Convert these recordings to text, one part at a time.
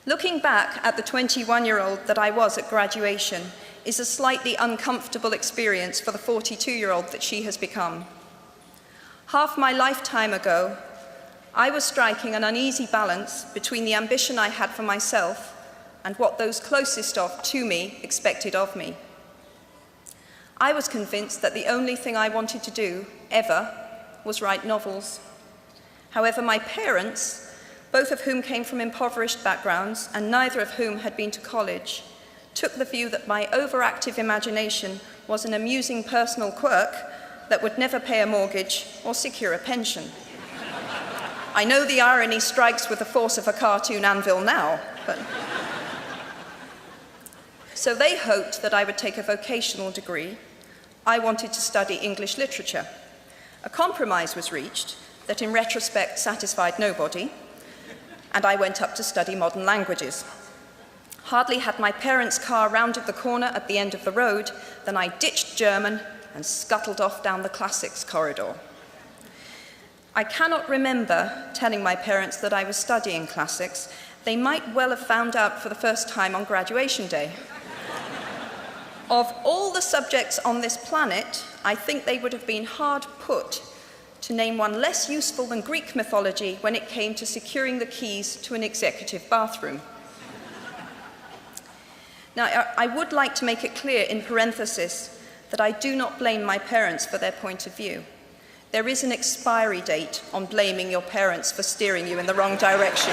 Looking back at the 21-year-old that I was at graduation is a slightly uncomfortable experience for the 42-year-old that she has become. Half my lifetime ago, I was striking an uneasy balance between the ambition I had for myself and what those closest to me expected of me. I was convinced that the only thing I wanted to do, ever, was write novels. However, my parents, both of whom came from impoverished backgrounds and neither of whom had been to college, took the view that my overactive imagination was an amusing personal quirk that would never pay a mortgage or secure a pension. I know the irony strikes with the force of a cartoon anvil now, but... So they hoped that I would take a vocational degree. I wanted to study English literature. A compromise was reached that in retrospect satisfied nobody, and I went up to study modern languages. Hardly had my parents' car rounded the corner at the end of the road than I ditched German and scuttled off down the classics corridor. I cannot remember telling my parents that I was studying classics. They might well have found out for the first time on graduation day. Of all the subjects on this planet, I think they would have been hard put to name one less useful than Greek mythology when it came to securing the keys to an executive bathroom. Now, I would like to make it clear in parenthesis that I do not blame my parents for their point of view. There is an expiry date on blaming your parents for steering you in the wrong direction.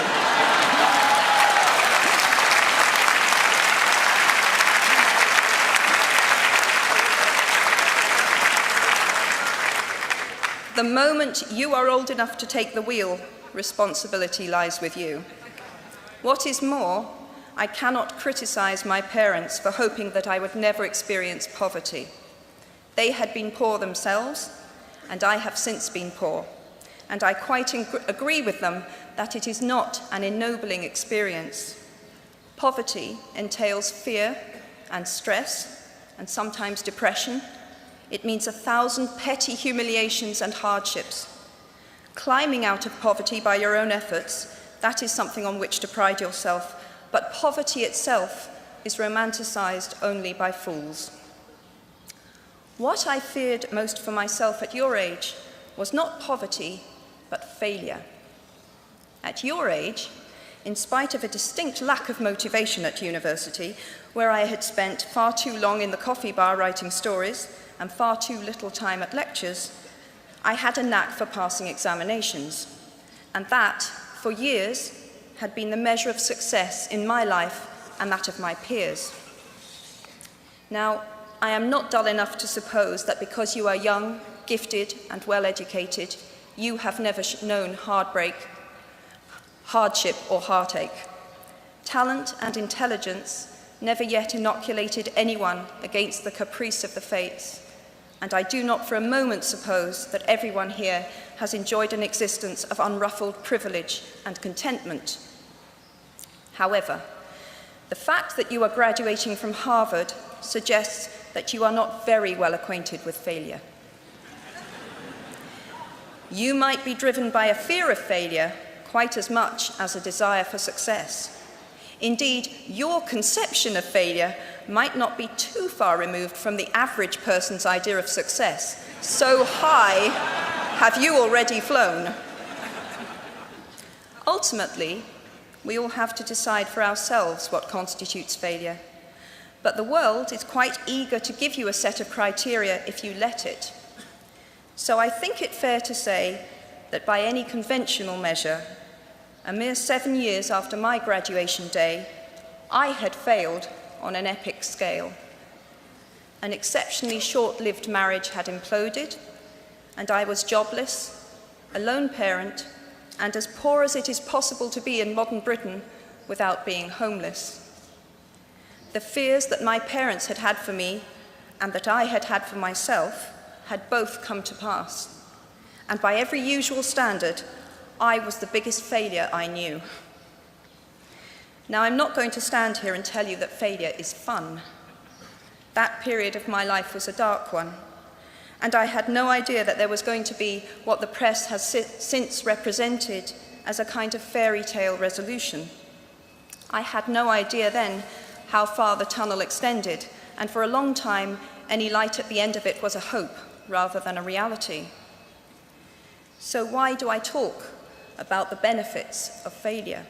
The moment you are old enough to take the wheel, responsibility lies with you. What is more, I cannot criticize my parents for hoping that I would never experience poverty. They had been poor themselves, and I have since been poor. And I quite agree with them that it is not an ennobling experience. Poverty entails fear and stress, and sometimes depression. It means 1,000 petty humiliations and hardships. Climbing out of poverty by your own efforts, that is something on which to pride yourself, but poverty itself is romanticized only by fools. What I feared most for myself at your age was not poverty, but failure. At your age, in spite of a distinct lack of motivation at university, where I had spent far too long in the coffee bar writing stories and far too little time at lectures, I had a knack for passing examinations, and that, for years, had been the measure of success in my life and that of my peers. Now, I am not dull enough to suppose that because you are young, gifted, and well-educated, you have never known heartbreak, hardship, or heartache. Talent and intelligence never yet inoculated anyone against the caprice of the fates, and I do not for a moment suppose that everyone here has enjoyed an existence of unruffled privilege and contentment. However, the fact that you are graduating from Harvard suggests that you are not very well acquainted with failure. You might be driven by a fear of failure quite as much as a desire for success. Indeed, your conception of failure might not be too far removed from the average person's idea of success. So high have you already flown. Ultimately, we all have to decide for ourselves what constitutes failure. But the world is quite eager to give you a set of criteria if you let it. So I think it fair to say that by any conventional measure, a mere 7 years after my graduation day, I had failed on an epic scale. An exceptionally short-lived marriage had imploded, and I was jobless, a lone parent, and as poor as it is possible to be in modern Britain without being homeless. The fears that my parents had had for me and that I had had for myself had both come to pass. And by every usual standard, I was the biggest failure I knew. Now, I'm not going to stand here and tell you that failure is fun. That period of my life was a dark one, and I had no idea that there was going to be what the press has since represented as a kind of fairy tale resolution. I had no idea then how far the tunnel extended, and for a long time, any light at the end of it was a hope rather than a reality. So why do I talk about the benefits of failure?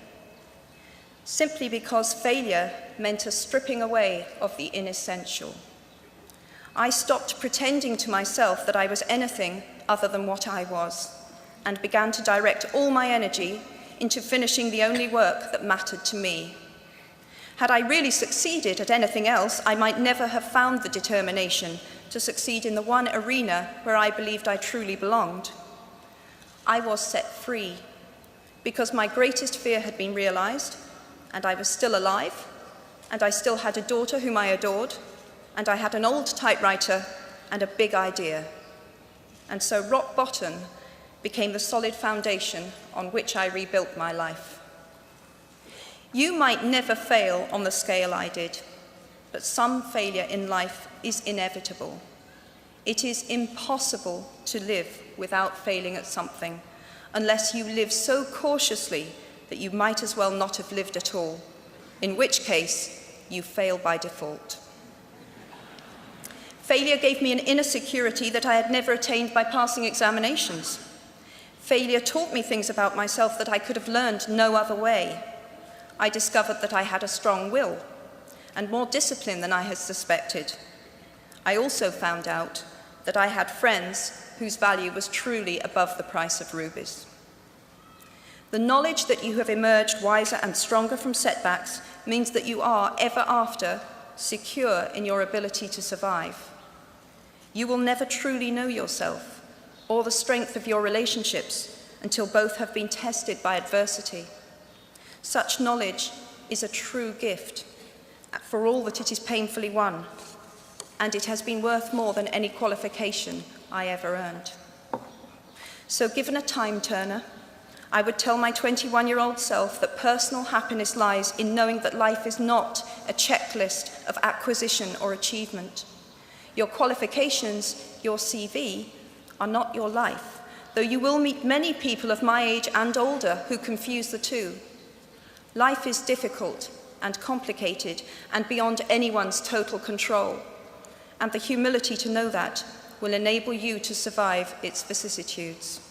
Simply because failure meant a stripping away of the inessential. I stopped pretending to myself that I was anything other than what I was, and began to direct all my energy into finishing the only work that mattered to me. Had I really succeeded at anything else, I might never have found the determination to succeed in the one arena where I believed I truly belonged. I was set free because my greatest fear had been realized, and I was still alive, and I still had a daughter whom I adored, and I had an old typewriter and a big idea. And so rock bottom became the solid foundation on which I rebuilt my life. You might never fail on the scale I did, but some failure in life is inevitable. It is impossible to live without failing at something, unless you live so cautiously that you might as well not have lived at all, in which case you fail by default. Failure gave me an inner security that I had never attained by passing examinations. Failure taught me things about myself that I could have learned no other way. I discovered that I had a strong will and more discipline than I had suspected. I also found out that I had friends whose value was truly above the price of rubies. The knowledge that you have emerged wiser and stronger from setbacks means that you are, ever after, secure in your ability to survive. You will never truly know yourself or the strength of your relationships until both have been tested by adversity. Such knowledge is a true gift, for all that it is painfully won, and it has been worth more than any qualification I ever earned. So given a time turner, I would tell my 21-year-old self that personal happiness lies in knowing that life is not a checklist of acquisition or achievement. Your qualifications, your CV, are not your life, though you will meet many people of my age and older who confuse the two. Life is difficult and complicated and beyond anyone's total control, and the humility to know that will enable you to survive its vicissitudes.